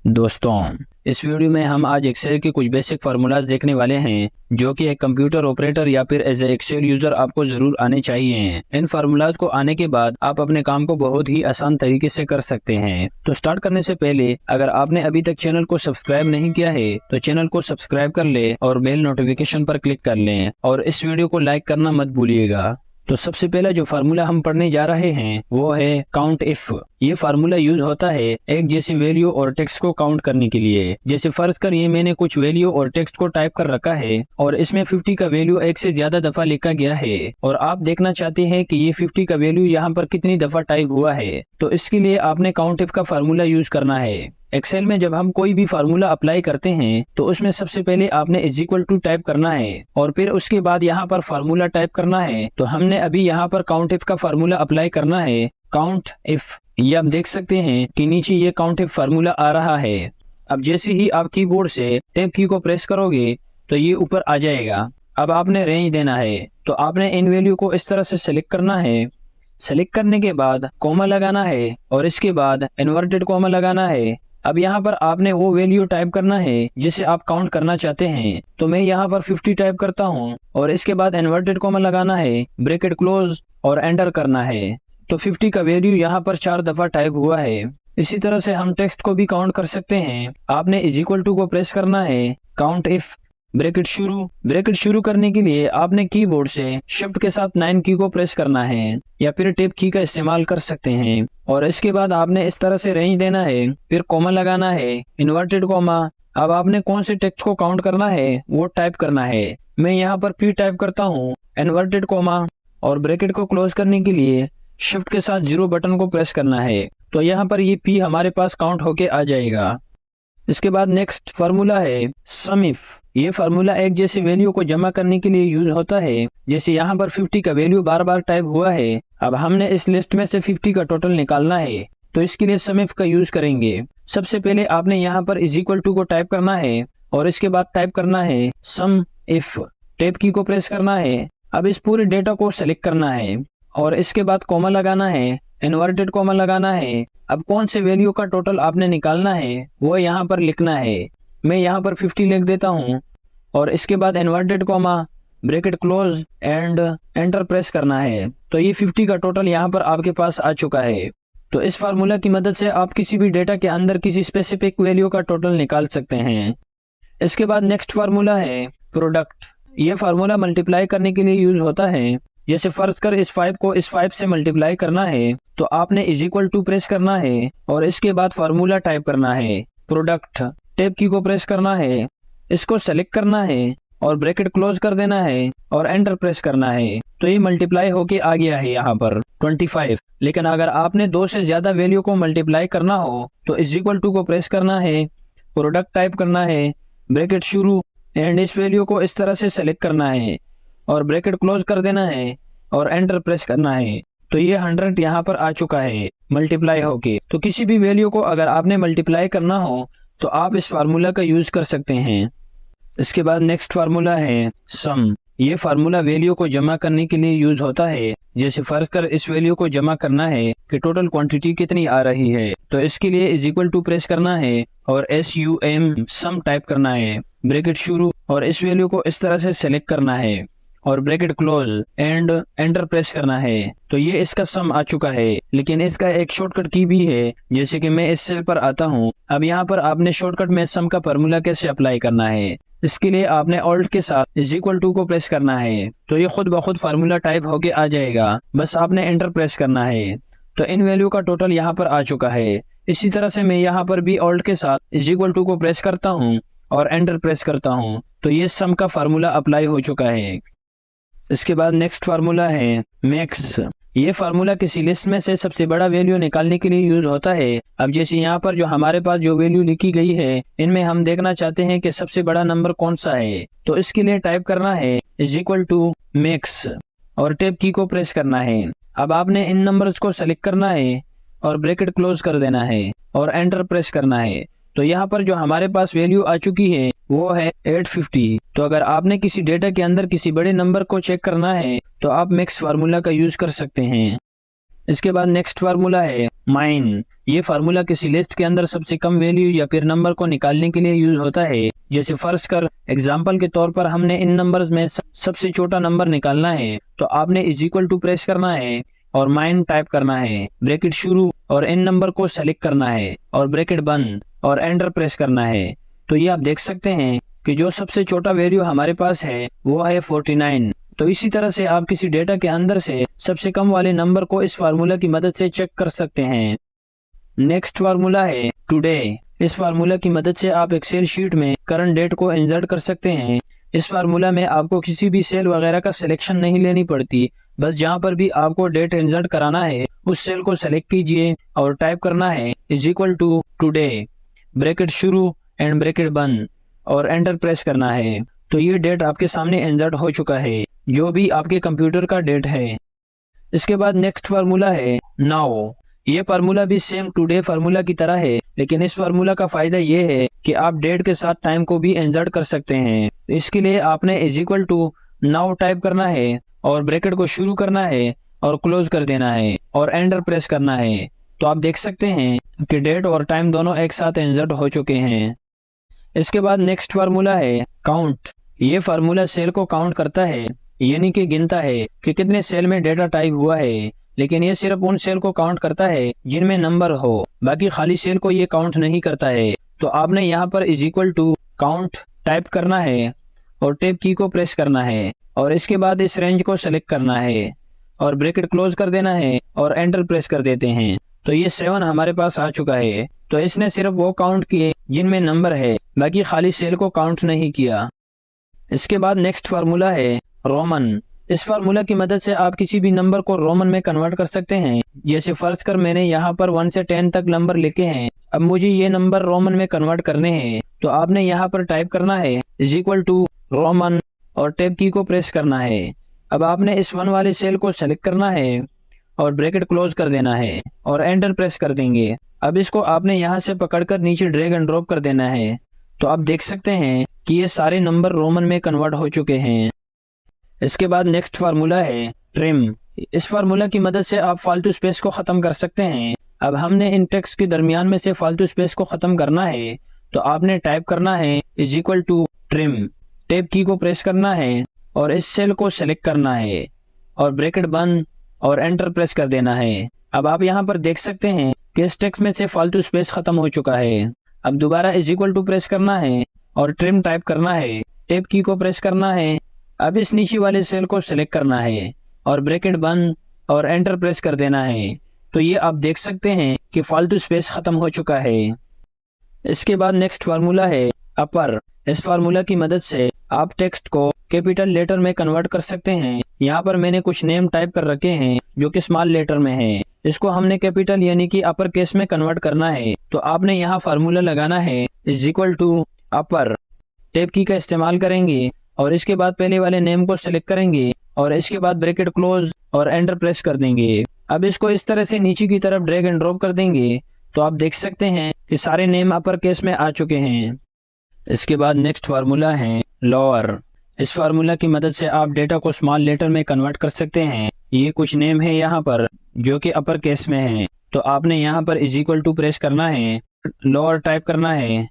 दोस्तों, इस वीडियो में हम आज एक्सेल के कुछ बेसिक फार्मूलाज देखने वाले हैं जो कि एक कंप्यूटर ऑपरेटर या फिर एज ए एक्सेल यूजर आपको जरूर आने चाहिए। इन फार्मूलाज को आने के बाद आप अपने काम को बहुत ही आसान तरीके से कर सकते हैं। तो स्टार्ट करने से पहले अगर आपने अभी तक चैनल को सब्सक्राइब नहीं किया है तो चैनल को सब्सक्राइब कर ले और बेल नोटिफिकेशन पर क्लिक कर लें और इस वीडियो को लाइक करना मत भूलिएगा। तो सबसे पहला जो फार्मूला हम पढ़ने जा रहे हैं वो है काउंट इफ। ये फार्मूला यूज होता है एक जैसी वैल्यू और टेक्स्ट को काउंट करने के लिए। जैसे फर्ज करिए मैंने कुछ वैल्यू और टेक्स्ट को टाइप कर रखा है और इसमें 50 का वैल्यू एक से ज्यादा दफा लिखा गया है और आप देखना चाहते हैं कि ये 50 का वैल्यू यहाँ पर कितनी दफा टाइप हुआ है। तो इसके लिए आपने काउंट इफ का फार्मूला यूज करना है। एक्सेल में जब हम कोई भी फार्मूला अप्लाई करते हैं तो उसमें सबसे पहले आपने इज इक्वल टू टाइप करना है और फिर उसके बाद यहाँ पर फार्मूला टाइप करना है। तो हमने अभी यहाँ पर काउंट इफ का फार्मूला अप्लाई करना है, काउंट इफ। ये आप देख सकते हैं कि नीचे ये काउंट इफ फार्मूला आ रहा है। अब जैसे ही आप कीबोर्ड से टैब की को प्रेस करोगे तो ये ऊपर आ जाएगा। अब आपने रेंज देना है, तो आपने इन वैल्यू को इस तरह से सिलेक्ट करना है। सिलेक्ट करने के बाद कॉमा लगाना है और इसके बाद इन्वर्टेड कॉमा लगाना है। अब यहाँ पर आपने वो वैल्यू टाइप करना है जिसे आप काउंट करना चाहते हैं। तो मैं यहाँ पर 50 टाइप करता हूँ और इसके बाद इन्वर्टेड कॉमा लगाना है, ब्रैकेट क्लोज और एंटर करना है। तो 50 का वैल्यू यहाँ पर 4 दफा टाइप हुआ है। इसी तरह से हम टेक्स्ट को भी काउंट कर सकते हैं। आपने इज इक्वल टू को प्रेस करना है, काउंट इफ ब्रैकेट शुरू करने के लिए आपने कीबोर्ड से शिफ्ट के साथ 9 की को प्रेस करना है या फिर टैब की का इस्तेमाल कर सकते हैं। और इसके बाद आपने इस तरह से रेंज देना है, फिर कॉमा लगाना है, इन्वर्टेड कॉमा। अब आपने कौन से टेक्स्ट को काउंट करना है वो टाइप करना है। मैं यहाँ पर पी टाइप करता हूँ, इन्वर्टेड कॉमा और ब्रैकेट को क्लोज करने के लिए शिफ्ट के साथ 0 बटन को प्रेस करना है। तो यहाँ पर ये पी हमारे पास काउंट होके आ जाएगा। इसके बाद नेक्स्ट फार्मूला है सम इफ। ये फार्मूला एक जैसे वैल्यू को जमा करने के लिए यूज होता है। जैसे यहाँ पर 50 का वैल्यू बार बार टाइप हुआ है। अब हमने इस लिस्ट में से 50 का टोटल निकालना है, तो इसके लिए सम इफ का यूज करेंगे। सबसे पहले आपने यहाँ पर इज इक्वल टू को टाइप करना है और इसके बाद टाइप करना है सम इफ, टैब की को प्रेस करना है। अब इस पूरे डेटा को सेलेक्ट करना है और इसके बाद कॉमा लगाना है, इन्वर्टेड कॉमा लगाना है। अब कौन से वैल्यू का टोटल आपने निकालना है वो यहाँ पर लिखना है। मैं यहाँ पर 50 लिख देता हूँ और इसके बाद inverted comma, bracket close and enter press करना है। तो ये 50 का टोटल यहाँ पर आपके पास आ चुका है। तो इस फार्मूला की मदद से आप किसी भी डेटा के अंदर किसी स्पेसिफिक वैल्यू का टोटल निकाल सकते हैं। इसके बाद नेक्स्ट फार्मूला है प्रोडक्ट। ये फार्मूला मल्टीप्लाई करने के लिए यूज होता है। जैसे फर्ज कर इस 5 को इस 5 से मल्टीप्लाई करना है तो आपने इज इक्वल टू प्रेस करना है और इसके बाद फार्मूला टाइप करना है, प्रोडक्ट, टैब की को प्रेस करना है, इसको सेलेक्ट करना है और ब्रैकेट क्लोज कर देना है और एंटर प्रेस करना है। तो ये मल्टीप्लाई होके आ गया है यहाँ पर 25। लेकिन अगर आपने 2 से ज्यादा वैल्यू को मल्टीप्लाई करना हो तो इज इक्वल टू को प्रेस करना है, प्रोडक्ट टाइप करना है, ब्रैकेट शुरू एंड इस वैल्यू को इस तरह से सेलेक्ट करना है और ब्रैकेट क्लोज कर देना है और एंटर प्रेस करना है। तो ये 100 यहाँ पर आ चुका है मल्टीप्लाई होके। तो किसी भी वैल्यू को अगर आपने मल्टीप्लाई करना हो तो आप इस फार्मूला का यूज कर सकते हैं। इसके बाद नेक्स्ट फार्मूला है सम। ये फार्मूला वैल्यू को जमा करने के लिए यूज होता है। जैसे फर्ज कर इस वैल्यू को जमा करना है कि टोटल क्वांटिटी कितनी आ रही है, तो इसके लिए इज इक्वल टू प्रेस करना है और SUM सम टाइप करना है, ब्रैकेट शुरू और इस वैल्यू को इस तरह से सेलेक्ट करना है और bracket close and enter press करना है। तो ये इसका सम आ चुका है। लेकिन इसका एक शॉर्टकट की भी है। जैसे कि मैं इस सेल पर आता हूँ। अब यहाँ पर आपने शॉर्टकट में सम का फार्मूला कैसे अप्लाई करना है, इसके लिए आपने ऑल्ट के साथ इज इक्वल टू को प्रेस करना है। तो ये खुद ब खुद फार्मूला टाइप होके आ जाएगा, बस आपने एंटर प्रेस करना है। तो इन वैल्यू का टोटल यहाँ पर आ चुका है। इसी तरह से मैं यहाँ पर भी ऑल्ट के साथ इज इक्वल टू को प्रेस करता हूँ और एंटर प्रेस करता हूँ। तो ये सम का फार्मूला अप्लाई हो चुका है। इसके बाद नेक्स्ट फार्मूला है मैक्स। ये फार्मूला किसी लिस्ट में से सबसे बड़ा वैल्यू निकालने के लिए यूज होता है। अब जैसे यहाँ पर जो हमारे पास जो वैल्यू लिखी गई है इनमें हम देखना चाहते हैं कि सबसे बड़ा नंबर कौन सा है। तो इसके लिए टाइप करना है इज इक्वल टू मैक्स और टैब की को प्रेस करना है। अब आपने इन नंबर्स को सेलेक्ट करना है और ब्रैकेट क्लोज कर देना है और एंटर प्रेस करना है। तो यहाँ पर जो हमारे पास वैल्यू आ चुकी है वो है 850। तो अगर आपने किसी डेटा के अंदर किसी बड़े नंबर को चेक करना है तो आप मैक्स फार्मूला का यूज कर सकते हैं। इसके बाद नेक्स्ट फार्मूला है माइन। ये फार्मूला किसी लिस्ट के अंदर सबसे कम वैल्यू या फिर नंबर को निकालने के लिए यूज होता है। जैसे फर्ज कर एग्जांपल के तौर पर हमने इन नंबर्स में सबसे छोटा नंबर निकालना है, तो आपने इज इक्वल टू प्रेस करना है और माइन टाइप करना है, ब्रैकेट शुरू और इन नंबर को सेलेक्ट करना है और ब्रैकेट बंद और एंटर प्रेस करना है। तो ये आप देख सकते हैं कि जो सबसे छोटा वैल्यू हमारे पास है वो है 49। तो इसी तरह से आप किसी डेटा के अंदर से सबसे कम वाले नंबर को इस फार्मूला की मदद से चेक कर सकते हैं। नेक्स्ट फार्मूला है टुडे। इस फार्मूला की मदद से आप एक्सेल शीट में करंट डेट को इंसर्ट कर सकते हैं। इस फार्मूला में आपको किसी भी सेल वगैरह का सिलेक्शन नहीं लेनी पड़ती, बस जहां पर भी आपको डेट इंसर्ट कराना है उस सेल को सेलेक्ट कीजिए और टाइप करना है is equal to today, bracket शुरू एंड ब्रैकेट बंद और एंटर प्रेस करना है। तो ये डेट आपके सामने इंसर्ट हो चुका है, जो भी आपके कंप्यूटर का डेट है। इसके बाद नेक्स्ट फार्मूला है नाउ। ये फार्मूला भी सेम टुडे फार्मूला की तरह है, लेकिन इस फार्मूला का फायदा ये है कि आप डेट के साथ टाइम को भी इंसर्ट कर सकते हैं। इसके लिए आपने is equal to now type करना है और ब्रैकेट को शुरू करना है और क्लोज कर देना है और एंटर प्रेस करना है। तो आप देख सकते हैं कि डेट और टाइम दोनों एक साथ इंसर्ट हो चुके हैं। इसके बाद नेक्स्ट फार्मूला है काउंट। ये फार्मूला सेल को काउंट करता है, यानी कि गिनता है कि कितने सेल में डेटा टाइप हुआ है, लेकिन ये सिर्फ उन सेल को काउंट करता है जिनमें नंबर हो, बाकी खाली सेल को ये काउंट नहीं करता है। तो आपने यहाँ पर is equal to count type करना है और टैब की को प्रेस करना है और इसके बाद इस रेंज को सेलेक्ट करना है और ब्रैकेट क्लोज कर देना है और एंटर प्रेस कर देते हैं। तो ये 7 हमारे पास आ चुका है। तो इसने सिर्फ वो काउंट किए जिनमें नंबर है, बाकी खाली सेल को काउंट नहीं किया। इसके बाद नेक्स्ट फार्मूला है रोमन। इस फार्मूला की मदद से आप किसी भी नंबर को रोमन में कन्वर्ट कर सकते हैं। जैसे फर्ज कर मैंने यहाँ पर 1 से 10 तक नंबर लिखे हैं, अब मुझे ये नंबर रोमन में कन्वर्ट करने हैं। तो आपने यहाँ पर टाइप करना है इज इक्वल टू रोमन और टैब की को प्रेस करना है। अब आपने इस 1 वाले सेल को सेलेक्ट करना है और ब्रैकेट क्लोज कर देना है और एंटर प्रेस कर देंगे। अब इसको आपने यहाँ से पकड़कर नीचे ड्रैग एंड ड्रॉप कर देना है। तो आप देख सकते हैं कि ये सारे नंबर रोमन में कन्वर्ट हो चुके हैं। इसके बाद नेक्स्ट फार्मूला है ट्रिम। इस फार्मूला की मदद से आप फालतू स्पेस को खत्म कर सकते हैं। अब हमने इन टेक्स्ट के दरमियान में से फालतू स्पेस को खत्म करना है, तो आपने टाइप करना है is equal to trim, tab की को प्रेस करना है और इस सेल को सेलेक्ट करना है और ब्रैकेट बंद और एंटर प्रेस कर देना है। अब आप यहाँ पर देख सकते हैं कि इस टेक्स्ट में से फालतू स्पेस खत्म हो चुका है। अब दोबारा इज इक्वल टू प्रेस करना है और ट्रिम टाइप करना है, टैब की को प्रेस करना है। अब इस नीचे वाले सेल को सेलेक्ट करना है और ब्रैकेट बंद और एंटर प्रेस कर देना है। तो ये आप देख सकते हैं कि फालतू स्पेस खत्म हो चुका है। इसके बाद नेक्स्ट फार्मूला है अपर। इस फार्मूला की मदद से आप टेक्स्ट को कैपिटल लेटर में कन्वर्ट कर सकते हैं। यहाँ पर मैंने कुछ नेम टाइप कर रखे हैं जो कि स्मॉल लेटर में है, इसको हमने कैपिटल यानी कि अपर केस में कन्वर्ट करना है। तो आपने यहाँ फार्मूला लगाना है is equal to upper, tab की का इस्तेमाल करेंगे और इसके बाद पहले वाले नेम को सिलेक्ट करेंगे और इसके बाद ब्रैकेट क्लोज और एंटर प्रेस कर देंगे। अब इसको इस तरह से नीचे की तरफ ड्रैग एंड ड्रॉप कर देंगे। तो आप देख सकते हैं कि सारे नेम अपर केस में आ चुके हैं। इसके बाद नेक्स्ट फार्मूला है लोअर। इस फार्मूला की मदद से आप डेटा को स्मॉल लेटर में कन्वर्ट कर सकते हैं। ये कुछ नेम है यहाँ पर जो कि अपर केस में है, तो आपने यहाँ पर इज इक्वल टू प्रेस करना है, लोअर टाइप करना है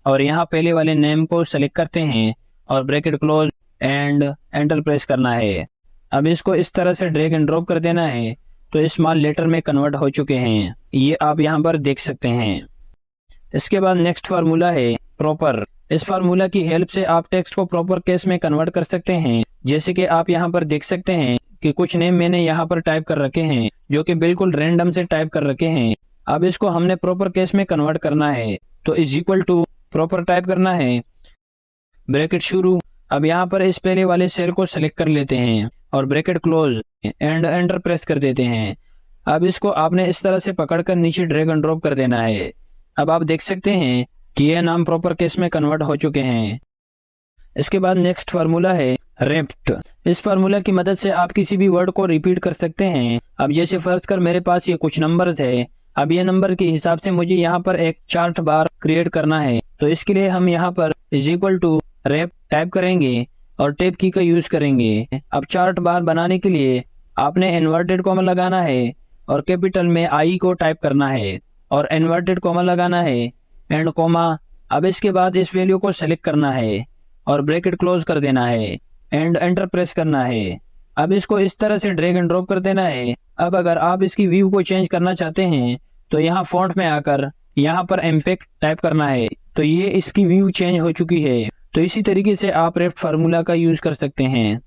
और यहाँ पहले वाले नेम को सेलेक्ट करते हैं और bracket close and enter press करना है। अब इसको इस तरह से ड्रैग एंड ड्रॉप कर देना है, तो स्मॉल लेटर में कन्वर्ट हो चुके हैं। ये आप यहाँ पर देख सकते हैं। इसके बाद नेक्स्ट फार्मूला है प्रॉपर। इस फार्मूला की हेल्प से आप टेक्स्ट को प्रॉपर केस में कन्वर्ट कर सकते हैं। जैसे कि आप यहाँ पर देख सकते हैं कि कुछ नेम मैंने यहाँ पर टाइप कर रखे हैं जो कि बिल्कुल रैंडम से टाइप कर रखे हैं। अब इसको हमने प्रॉपर केस में कन्वर्ट करना है, तो is equal to proper type करना है, ब्रैकेट शुरू। अब यहाँ पर इस पहले वाले सेल को सिलेक्ट कर लेते हैं और bracket close and enter press कर देते हैं। अब इसको आपने इस तरह से पकड़कर नीचे ड्रैग एंड ड्रॉप कर देना है। अब आप देख सकते हैं कि ये नाम प्रॉपर केस में कन्वर्ट हो चुके हैं। इसके बाद नेक्स्ट फार्मूला है रेप्ट। इस फार्मूला की मदद से आप किसी भी वर्ड को रिपीट कर सकते हैं। अब जैसे फर्ज कर मेरे पास ये कुछ नंबर्स है, अब ये नंबर के हिसाब से मुझे यहाँ पर एक चार्ट बार क्रिएट करना है। तो इसके लिए हम यहाँ पर is equal to rept type करेंगे और टैब की का यूज करेंगे। अब चार्ट बार बनाने के लिए आपने इन्वर्टेड कॉमा लगाना है और कैपिटल में आई को टाइप करना है और इन्वर्टेड कॉमा लगाना है एंड कॉमा। अब इसके बाद इस वैल्यू को सेलेक्ट करना है और ब्रैकेट क्लोज कर देना है एंड एंटर प्रेस करना है। अब इसको इस तरह से ड्रैग एंड ड्रॉप कर देना है। अब अगर आप इसकी व्यू को चेंज करना चाहते हैं तो यहाँ फॉन्ट में आकर यहाँ पर इम्पैक्ट टाइप करना है, तो ये इसकी व्यू चेंज हो चुकी है। तो इसी तरीके से आप रेफ्ट फार्मूला का यूज कर सकते हैं।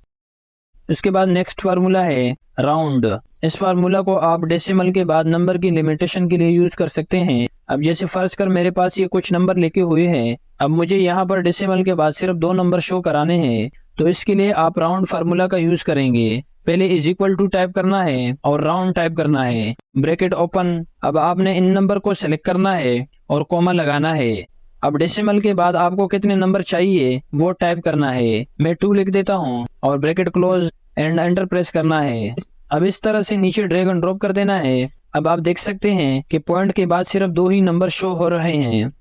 इसके बाद नेक्स्ट फार्मूला है राउंड। इस फार्मूला को आप डेसिमल के बाद नंबर की लिमिटेशन के लिए यूज कर सकते हैं। अब जैसे फर्ज कर मेरे पास ये कुछ नंबर लिखे हुए हैं, अब मुझे यहाँ पर डेसिमल के बाद सिर्फ 2 नंबर शो कराने हैं, तो इसके लिए आप राउंड फार्मूला का यूज करेंगे। पहले इज इक्वल टू टाइप करना है और राउंड टाइप करना है, ब्रैकेट ओपन। अब आपने इन नंबर को सिलेक्ट करना है और कॉमा लगाना है। अब डेसिमल के बाद आपको कितने नंबर चाहिए वो टाइप करना है। मैं 2 लिख देता हूँ और bracket close and enter press करना है। अब इस तरह से नीचे ड्रैग एंड ड्रॉप कर देना है। अब आप देख सकते हैं कि पॉइंट के बाद सिर्फ 2 ही नंबर शो हो रहे हैं।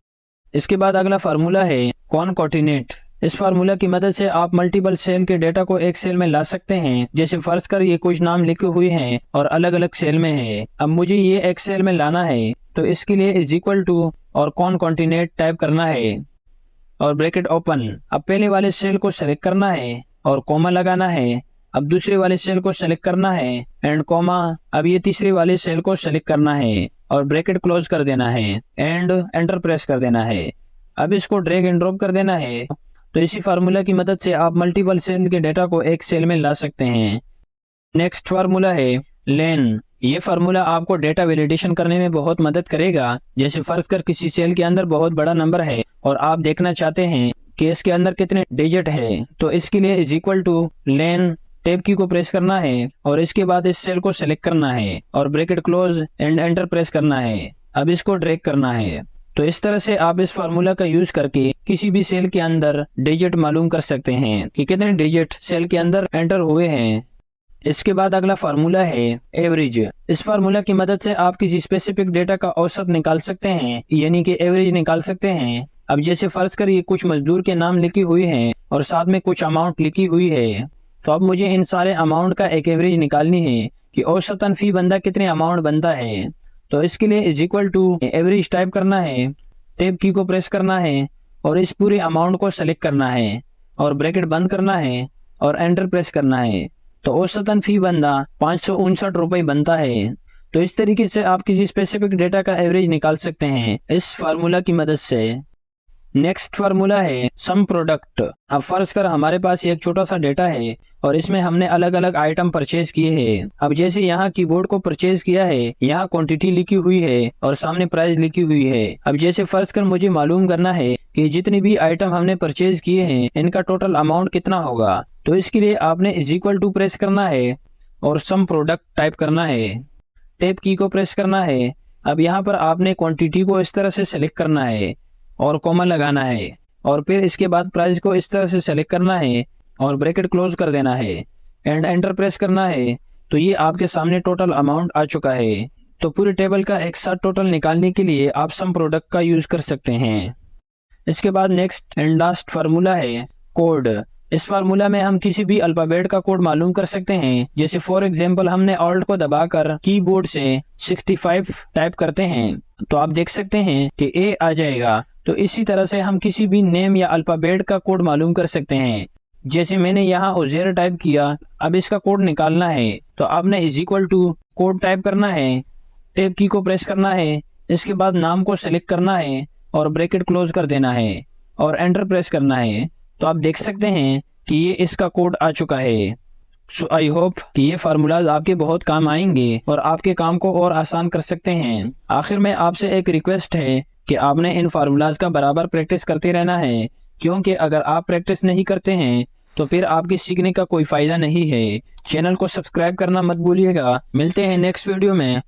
इसके बाद अगला फार्मूला है कॉनकैटिनेट। इस फार्मूला की मदद से आप मल्टीपल सेल के डेटा को एक सेल में ला सकते हैं। जैसे फर्ज कर ये कुछ नाम लिखे हुए हैं और अलग अलग सेल में है। अब मुझे ये एक सेल में लाना है, तो इसके लिए इज इक्वल टू और कॉनकैटिनेट टाइप करना है और ब्रैकेट ओपन। अब पहले वाले सेल को सेलेक्ट करना है और कॉमा लगाना है। अब दूसरे वाले सेल को सेलेक्ट करना है एंड कॉमा। अब ये तीसरे वाले सेल को सेलेक्ट करना है और ब्रैकेट क्लोज कर देना है एंड एंटर प्रेस कर देना है। अब इसको ड्रैग एंड ड्रॉप कर देना है। तो इसी फार्मूला की मदद से आप मल्टीपल सेल के डेटा को एक सेल में ला सकते हैं। नेक्स्ट फार्मूला है लेन। ये फार्मूला आपको डेटा वैलिडेशन करने में बहुत मदद करेगा। जैसे फर्ज कर किसी सेल के अंदर बहुत बड़ा नंबर है और आप देखना चाहते हैं कि इसके अंदर कितने डिजिट है, तो इसके लिए is equal two lane, tab की को प्रेस करना है और इसके बाद इस सेल को सेलेक्ट करना है और bracket close and enter press करना है। अब इसको ड्रैग करना है। तो इस तरह से आप इस फार्मूला का यूज करके किसी भी सेल के अंदर डिजिट मालूम कर सकते हैं कि कितने डिजिट सेल के अंदर एंटर हुए हैं। इसके बाद अगला फार्मूला है एवरेज। इस फार्मूला की मदद से आप किसी स्पेसिफिक डेटा का औसत निकाल सकते हैं, यानी कि एवरेज निकाल सकते हैं। अब जैसे फर्ज कर ये कुछ मजदूर के नाम लिखी हुई हैं और साथ में कुछ अमाउंट लिखी हुई है, तो अब मुझे इन सारे अमाउंट का एक एवरेज निकालनी है कि औसतन फी बंदा कितने अमाउंट बनता है। तो इसके लिए is equal to average type करना है, टैब की को प्रेस करना है और इस पूरे अमाउंट को सेलेक्ट करना है और ब्रैकेट बंद करना है और एंटर प्रेस करना है। तो औसतन फी बंदा 559 रुपए बनता है। तो इस तरीके से आप किसी स्पेसिफिक डेटा का एवरेज निकाल सकते हैं इस फार्मूला की मदद से। नेक्स्ट फार्मूला है सम प्रोडक्ट। अब फर्ज कर हमारे पास एक छोटा सा डेटा है और इसमें हमने अलग अलग आइटम परचेज किए हैं। अब जैसे यहाँ कीबोर्ड को परचेज किया है, यहाँ क्वांटिटी लिखी हुई है और सामने प्राइस लिखी हुई है। अब जैसे फर्ज कर मुझे मालूम करना है कि जितने भी आइटम हमने परचेज किए हैं इनका टोटल अमाउंट कितना होगा, तो इसके लिए आपने इज इक्वल टू प्रेस करना है और सम प्रोडक्ट टाइप करना है, टैब की को प्रेस करना है। अब यहाँ पर आपने क्वांटिटी को इस तरह से सेलेक्ट करना है और कॉमा लगाना है और फिर इसके बाद प्राइस को इस तरह से सेलेक्ट करना है और ब्रैकेट क्लोज कर देना है एंड एंटर प्रेस करना है। तो ये आपके सामने टोटल अमाउंट आ चुका है। तो पूरे टेबल का एक साथ टोटल निकालने के लिए आप सम प्रोडक्ट का यूज कर सकते हैं। इसके बाद नेक्स्ट एंड लास्ट फार्मूला है कोड। इस फार्मूला में हम किसी भी अल्फाबेट का कोड मालूम कर सकते हैं। जैसे फॉर एग्जांपल हमने ऑल्ट को दबाकर कीबोर्ड से 65 टाइप करते हैं तो आप देख सकते हैं कि ए आ जाएगा। तो इसी तरह से हम किसी भी नेम या अल्फाबेट का कोड मालूम कर सकते हैं। जैसे मैंने यहाँ उज़ैर टाइप किया, अब इसका कोड निकालना है तो आपने is equal to code type करना है, टैब की को प्रेस करना है, इसके बाद नाम को सेलेक्ट करना है और ब्रैकेट क्लोज कर देना है और एंटर प्रेस करना है। तो आप देख सकते हैं कि ये इसका कोड आ चुका है। सो आई होप कि ये फार्मूलाज आपके बहुत काम आएंगे और आपके काम को और आसान कर सकते हैं। आखिर में आपसे एक रिक्वेस्ट है कि आपने इन फार्मूलाज का बराबर प्रैक्टिस करते रहना है, क्योंकि अगर आप प्रैक्टिस नहीं करते हैं तो फिर आपके सीखने का कोई फायदा नहीं है। चैनल को सब्सक्राइब करना मत भूलिएगा। मिलते हैं नेक्स्ट वीडियो में।